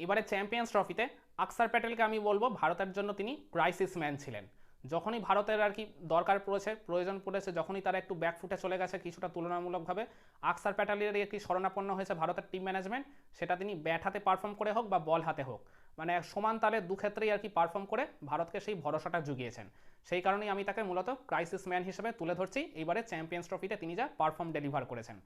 এবারে চ্যাম্পিয়ন্স ট্রফিতে আকসার প্যাটেলকে আমি বলবো ভারতের জন্য তিনি ক্রাইসিস ম্যান ছিলেন। যখনই ভারতের আর কি দরকার পড়েছে, প্রয়োজন পড়েছে, যখনই তারা একটু ব্যাকফুটে চলে গেছে কিছুটা তুলনামূলকভাবে, আকসার প্যাটেলের একটি শরণাপন্ন হয়েছে ভারতের টিম ম্যানেজমেন্ট। সেটা তিনি ব্যাট হাতে পারফর্ম করে হোক বা বল হাতে হোক, মানে সমান তালে দু ক্ষেত্রেই আর কি পারফর্ম করে ভারতকে সেই ভরসাটা জুগিয়েছেন। সেই কারণেই আমি তাকে মূলত ক্রাইসিস ম্যান হিসেবে তুলে ধরছি এইবারে চ্যাম্পিয়ন্স ট্রফিতে তিনি যা পারফর্ম ডেলিভার করেছেন।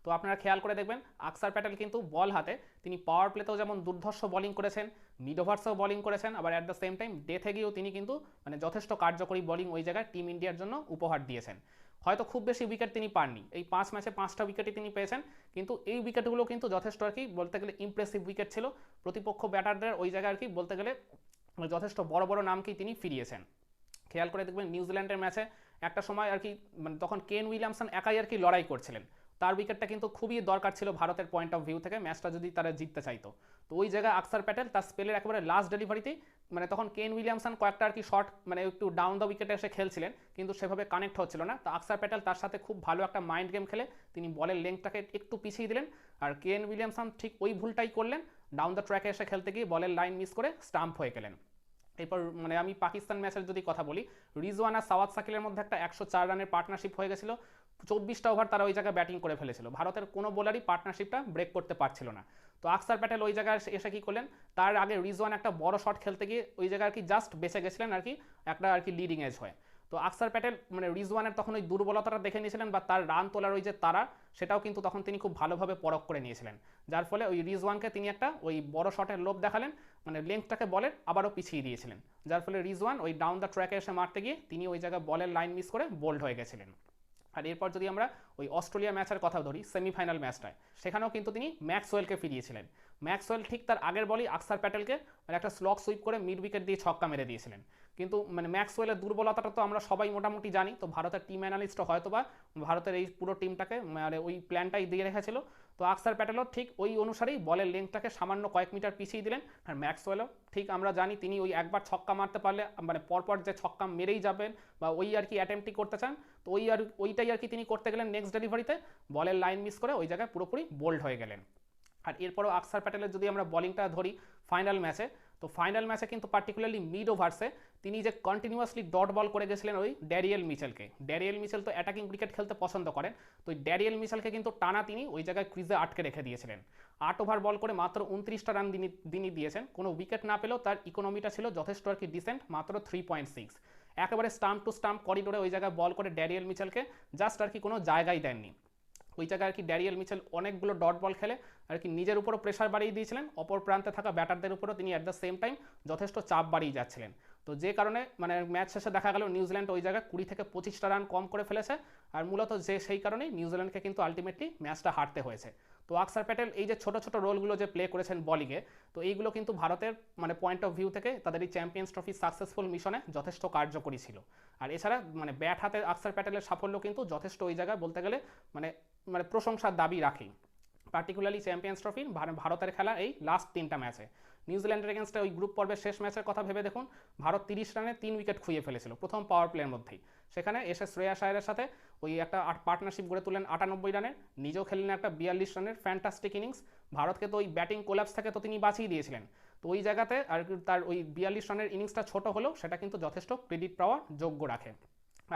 তো আপনারা খেয়াল করে দেখবেন আকসার প্যাটেল কিন্তু বল হাতে তিনি পাওয়ার প্লেতেও যেমন দুর্ধর্ষ বোলিং করেছেন, মিড ওভার্সেও বোলিং করেছেন, আবার অ্যাট দ্য সেম টাইম ডেথে গিয়েও তিনি কিন্তু মানে যথেষ্ট কার্যকরী বোলিং ওই জায়গায় টিম ইন্ডিয়ার জন্য উপহার দিয়েছেন। হয়তো খুব বেশি উইকেট তিনি পাননি, এই 5 ম্যাচে 5টা উইকেটই তিনি পেয়েছেন, কিন্তু এই উইকেটগুলো কিন্তু যথেষ্ট আর কি বলতে গেলে ইমপ্রেসিভ উইকেট ছিল। প্রতিপক্ষ ব্যাটারদের ওই জায়গায় আর কি বলতে গেলে যথেষ্ট বড় বড় নামকেই তিনি ফিরিয়েছেন। খেয়াল করে দেখবেন নিউজিল্যান্ডের ম্যাচে একটা সময় আর কি মানে তখন কেন উইলিয়ামসন একাই আর কি লড়াই করছিলেন, তার উইকেটটা কিন্তু খুবই দরকার ছিল ভারতের পয়েন্ট অফ ভিউ থেকে ম্যাচটা যদি তারা জিততে চাইতো। তো ওই জায়গায় আকসার প্যাটেল তার স্পেলের একেবারে লাস্ট ডেলিভারিতেই মানে তখন কেন উইলিয়ামসন কয়েকটা আর কি শট মানে একটু ডাউন দ্য উইকেটে এসে খেলছিলেন, কিন্তু সেভাবে কানেক্ট হচ্ছিল না। তো আকসার প্যাটেল তার সাথে খুব ভালো একটা মাইন্ড গেম খেলে তিনি বলের লেংথটাকে একটু পিছিয়ে দিলেন, আর কেন উইলিয়ামসন ঠিক ওই ভুলটাই করলেন, ডাউন দ্য ট্র্যাকে এসে খেলতে গিয়ে বলের লাইন মিস করে স্টাম্প হয়ে গেলেন। এরপর মানে আমি পাকিস্তান ম্যাচের যদি কথা বলি, রিজওয়ান আর সাওয়াত সাকিলের মধ্যে একটা 104 রানের পার্টনারশিপ হয়ে গেছিল। 24টা ওভার তারা ওই জায়গায় ব্যাটিং করে ফেলেছিল, ভারতের কোনো বোলারই পার্টনারশিপটা ব্রেক করতে পারছিল না। তো আকসার প্যাটেল ওই জায়গায় এসে কী করলেন, তার আগে রিজওয়ান একটা বড় শট খেলতে গিয়ে ওই জায়গায় আর কি জাস্ট বেঁচে গেছিলেন আর কি একটা আর কি লিডিং এজ হয়ে। তো আকসার প্যাটেল মানে রিজওয়ানের তখন ওই দুর্বলতাটা দেখে নিয়েছিলেন বা তার রান তোলার ওই যে তারা, সেটাও কিন্তু তখন তিনি খুব ভালোভাবে পরখ করে নিয়েছিলেন, যার ফলে ওই রিজওয়ানকে তিনি একটা ওই বড় শটের লোভ দেখালেন, মানে লেংথটাকে বলের আবারও পিছিয়ে দিয়েছিলেন, যার ফলে রিজওয়ান ওই ডাউন দ্য ট্র্যাকে এসে মারতে গিয়ে তিনি ওই জায়গায় বলের লাইন মিস করে বোল্ড হয়ে গেছিলেন। আর এরপর যদি আমরা ওই অস্ট্রেলিয়া ম্যাচের কথা ধরি, সেমিফাইনাল ম্যাচটায় সেখানেও কিন্তু তিনি ম্যাক্সওয়েলকে ফিরিয়েছিলেন। ম্যাক্সওয়েল ঠিক তার আগের বলই আকসার প্যাটেলকে মানে একটা স্লগ সুইপ করে মিড উইকেট দিয়ে ছক্কা মেরে দিয়েছিলেন। কিন্তু মানে ম্যাক্সওয়েলের দুর্বলতাটা তো আমরা সবাই মোটামুটি জানি, তো ভারতের টিম অ্যানালিস্টও হয়তো বা ভারতের এই পুরো টিমটাকে মানে ওই প্ল্যানটাই দিয়ে রেখেছিল। তো আকসার প্যাটেলও ঠিক ওই অনুসারেই বলের লেংথটাকে সামান্য কয়েক মিটার পিছিয়ে দিলেন। আর ম্যাক্সওয়েলও ঠিক আমরা জানি তিনি ওই একবার ছক্কা মারতে পারলে মানে পরপর যে ছক্কা মেরেই যাবেন বা ওই আর কি অ্যাটেম্পটই করতে চান, তো ওইটাই আর কি তিনি করতে গেলেন নেক্সট ডেলিভারিতে, বলের লাইন মিস করে ওই জায়গায় পুরোপুরি বোল্ড হয়ে গেলেন। আর এরপরও আকসার প্যাটেলের যদি আমরা বলিংটা ধরি ফাইনাল ম্যাচে, তো ফাইনাল ম্যাচে কিন্তু পার্টিকুলারলি মিড ওভার্সে তিনি যে কন্টিনিউয়াসলি ডট বল করে গেছিলেন ওই ড্যারিয়েল মিচেলকে। ড্যারিয়েল মিচেল তো অ্যাটাকিং ক্রিকেট খেলতে পছন্দ করেন, তো ওই ড্যারিয়েল মিচেলকে কিন্তু টানা তিনি ওই জায়গায় ক্রিজে আটকে রেখে দিয়েছিলেন। 8 ওভার বল করে মাত্র 29টা রান তিনি দিয়েছেন, কোনো উইকেট না পেলেও তার ইকোনমিটা ছিল যথেষ্ট আর কি ডিসেন্ট, মাত্র 3.6। একেবারে স্টাম্প টু স্টাম্প করিডোরে ওই জায়গায় বল করে ড্যারিয়েল মিচেলকে জাস্ট আর কি কোনো জায়গায় দেননি। ওই জায়গায় আর কি ড্যারিয়েল মিচেল অনেকগুলো ডট বল খেলে আর কি নিজের উপরও প্রেশার বাড়িয়ে দিয়েছিলেন, অপর প্রান্তে থাকা ব্যাটারদের উপরও তিনি অ্যাট দ্য সেম টাইম যথেষ্ট চাপ বাড়িয়ে যাচ্ছিলেন। তো যে কারণে মানে ম্যাচ শেষে দেখা গেল নিউজিল্যান্ড ওই জায়গায় 20 থেকে 25টা রান কম করে ফেলেছে, আর মূলত যে সেই কারণেই নিউজিল্যান্ডকে কিন্তু আলটিমেটলি ম্যাচটা হারতে হয়েছে। তো আকসার প্যাটেল এই যে ছোট ছোট রোলগুলো যে প্লে করেছেন বলিংয়ে, তো এইগুলো কিন্তু ভারতের মানে পয়েন্ট অফ ভিউ থেকে তাদের এই চ্যাম্পিয়ন্স ট্রফি সাকসেসফুল মিশনে যথেষ্ট কার্যকরী ছিল। আর এছাড়া মানে ব্যাট হাতে আকসার প্যাটেলের সাফল্য কিন্তু যথেষ্ট ওই জায়গায় বলতে গেলে মানে মানে প্রশংসার দাবি রাখি। পার্টিকুলারলি চ্যাম্পিয়ন্স ট্রফির ভারতের খেলা এই লাস্ট 3টা ম্যাচে নিউজিল্যান্ডের এগেনস্টে ওই গ্রুপ পর্বের শেষ ম্যাচের কথা ভেবে দেখুন, ভারত 30 রানে 3 উইকেট খুইয়ে ফেলেছিল প্রথম পাওয়ার প্লের মধ্যেই। সেখানে এসে শ্রেয়াস আয়ারের সাথে ওই একটা পার্টনারশিপ গড়ে তুললেন 98 রানের, নিজেও খেললেন একটা 42 রানের ফ্যান্টাস্টিক ইনিংস। ভারতকে তো ওই ব্যাটিং কোলাপস থেকে তো তিনি বাঁচিয়ে দিয়েছিলেন। তো ওই জায়গাতে আর তার ওই 42 রানের ইনিংসটা ছোট হলেও সেটা কিন্তু যথেষ্ট ক্রেডিট পাওয়ার যোগ্য রাখে।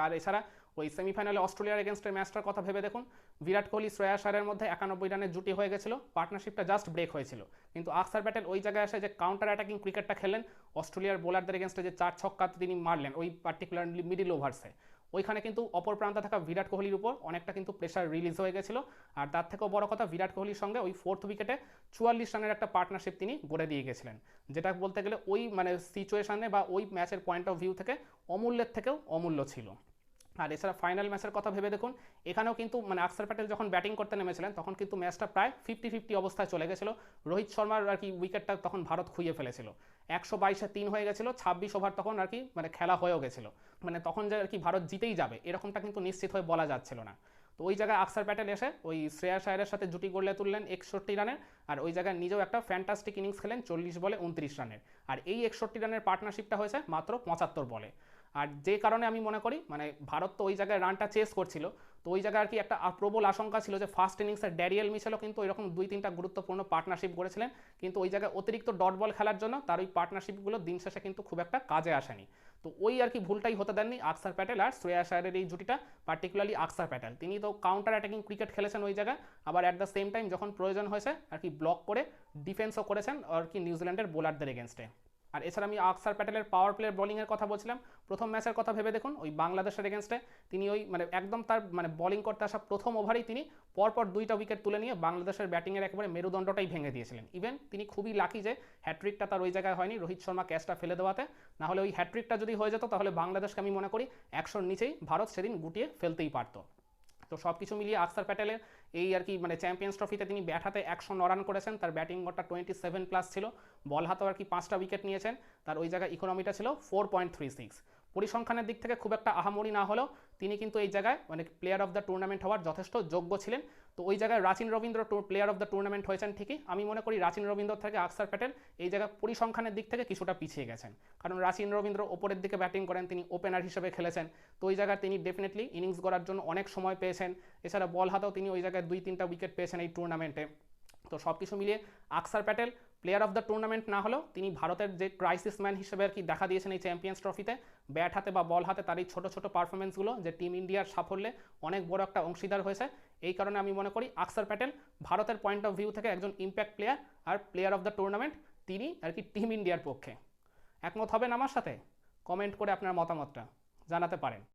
আর এছাড়া ওই সেমিফাইনালে অস্ট্রেলিয়ার এগেনস্টের ম্যাচটার কথা ভেবে দেখুন, বিরাট কোহলি শ্রেয়াস আয়ারের মধ্যে 91 রানের জুটি হয়ে গেছিল, পার্টনারশিপটা জাস্ট ব্রেক হয়েছিল, কিন্তু আকসার প্যাটেল ওই জায়গায় এসে যে কাউন্টার অ্যাটাকিং ক্রিকেটটা খেললেন, অস্ট্রেলিয়ার বোলারদের এগেনস্টে যে 4 ছক্কা তিনি মারলেন ওই পার্টিকুলারলি মিডিল ওভার্সে, ওইখানে কিন্তু অপর প্রান্তে থাকা বিরাট কোহলির উপর অনেকটা কিন্তু প্রেশার রিলিজ হয়ে গেছিল। আর তার থেকেও বড় কথা, বিরাট কোহলির সঙ্গে ওই 4th উইকেটে 44 রানের একটা পার্টনারশিপ তিনি গড়ে দিয়ে গেছিলেন, যেটা বলতে গেলে ওই মানে সিচুয়েশনে বা ওই ম্যাচের পয়েন্ট অফ ভিউ থেকে অমূল্যের থেকেও অমূল্য ছিল। আর এছাড়া ফাইনাল ম্যাচের কথা ভেবে দেখুন, এখানেও কিন্তু মানে আকসার প্যাটেল যখন ব্যাটিং করতে নেমেছিলেন তখন কিন্তু ম্যাচটা প্রায় 50-50 অবস্থায় চলে গেছিল। রোহিত শর্মার আর কি উইকেটটা তখন ভারত খুইয়ে ফেলেছিল, 122-এ 3 হয়ে গেছিল, 26 ওভার তখন আর কি মানে খেলা হয়েও গেছিল, মানে তখন যে আর কি ভারত জিতেই যাবে এরকমটা কিন্তু নিশ্চিত হয়ে বলা যাচ্ছিল না। তো ওই জায়গায় আকসার প্যাটেল এসে ওই শ্রেয়াস আয়ারের সাথে জুটি গড়লে তুললেন 61 রানের, আর ওই জায়গায় নিজেও একটা ফ্যান্টাস্টিক ইনিংস খেলেন 40 বলে 29 রানের। আর এই 61 রানের পার্টনারশিপটা হয়েছে মাত্র 75 বলে। আর যে কারণে আমি মনে করি মানে ভারত তো ওই জায়গায় রানটা চেস করছিল, তো ওই জায়গায় আর কি একটা প্রবল আশঙ্কা ছিল যে ফার্স্ট ইনিংসের ড্যারিয়েল মিচেলও কিন্তু এরকম 2-3টা গুরুত্বপূর্ণ পার্টনারশিপ করেছিলেন, কিন্তু ওই জায়গায় অতিরিক্ত ডট বল খেলার জন্য তার ওই পার্টনারশিপগুলো দিন শেষে কিন্তু খুব একটা কাজে আসেনি। তো ওই আর কি ভুলটাই হতে দেননি আকসার প্যাটেল আর শ্রেয়াস আয়ারের এই জুটিটা, পার্টিকুলারলি আকসার প্যাটেল। তিনি তো কাউন্টার অ্যাটাকিং ক্রিকেট খেলেছেন ওই জায়গায়, আবার অ্যাট দ্য সেম টাইম যখন প্রয়োজন হয়েছে আর কি ব্লক করে ডিফেন্সও করেছেন আর কি নিউজিল্যান্ডের বোলারদের এগেনস্টে। আর এছাড়া আমি আকসার প্যাটেলের পাওয়ার প্লেয়ার বোলিংয়ের কথা বলছিলাম, প্রথম ম্যাচের কথা ভেবে দেখুন ওই বাংলাদেশের এগেনস্টে তিনি ওই মানে একদম তার মানে বোলিং করতে আসা প্রথম ওভারেই তিনি পরপর 2টা উইকেট তুলে নিয়ে বাংলাদেশের ব্যাটিংয়ের একেবারে মেরুদণ্ডটাই ভেঙে দিয়েছিলেন। ইভেন তিনি খুবই লাকি যে হ্যাট্রিকটা তার ওই জায়গায় হয়নি রোহিত শর্মা ক্যাচটা ফেলে দেওয়াতে, নাহলে ওই হ্যাট্রিকটা যদি হয়ে যেত তাহলে বাংলাদেশকে আমি মনে করি 100-র নিচেই ভারত সেদিন গুটিয়ে ফেলতেই পারত। তো সব কিছু মিলিয়ে আকসার প্যাটেলের এই আর কি মানে চ্যাম্পিয়ন্স ট্রফিতে তিনি ব্যাট হাতে 109 রান করেছেন, তার ব্যাটিং গড়টা 27+ছিল, বল হাতেও আর কি 5টা উইকেট নিয়েছেন, তার ওই জায়গায় ইকোনমিটা ছিল 4.36। পরিসংখ্যানের দিক থেকে খুব একটা আহামরি না হলেও তিনি কিন্তু এই জায়গায় মানে প্লেয়ার অফ দ্য টুর্নামেন্ট হওয়ার যথেষ্ট যোগ্য ছিলেন। তো ওই জায়গায় Rachin Rabindra player of the tournament হয়েছেন ঠিকই, আমি মনে করি রাচিন রবীন্দ্র থেকে আকসার প্যাটেল এই জায়গায় পরিসংখ্যানের দিক থেকে কিছুটা পিছিয়ে গেছেন, কারণ রাচিন রবীন্দ্র ওপরের দিকে ব্যাটিং করেন, তিনি ওপেনার হিসেবে খেলেছেন, তো ওই জায়গায় তিনি ডেফিনেটলি ইনিংস গড়ার জন্য অনেক সময় পেয়েছেন। এছাড়া বল হাতেও তিনি ওই জায়গায় 2-3টা উইকেট পেয়েছেন এই টুর্নামেন্টে। তো সব কিছু মিলিয়ে আকসার Patel player of the tournament না হলেও তিনি ভারতের যে ক্রাইসিস ম্যান হিসেবে আর কি দেখা দিয়েছেন এই চ্যাম্পিয়ন্স ট্রফিতে, ব্যাট হাতে বা বল হাতে তার এই ছোটো ছোটো পারফরমেন্সগুলো যে টিম ইন্ডিয়ার সাফল্যে অনেক বড় একটা অংশীদার হয়েছে। এই কারণে আমি মনে করি আকসার প্যাটেল ভারতের পয়েন্ট অফ ভিউ থেকে একজন ইম্প্যাক্ট প্লেয়ার আর প্লেয়ার অফ দ্য টুর্নামেন্ট তিনি আর কি টিম ইন্ডিয়ার পক্ষে। একমত হবেন আমার সাথে? কমেন্ট করে আপনার মতামতটা জানাতে পারেন।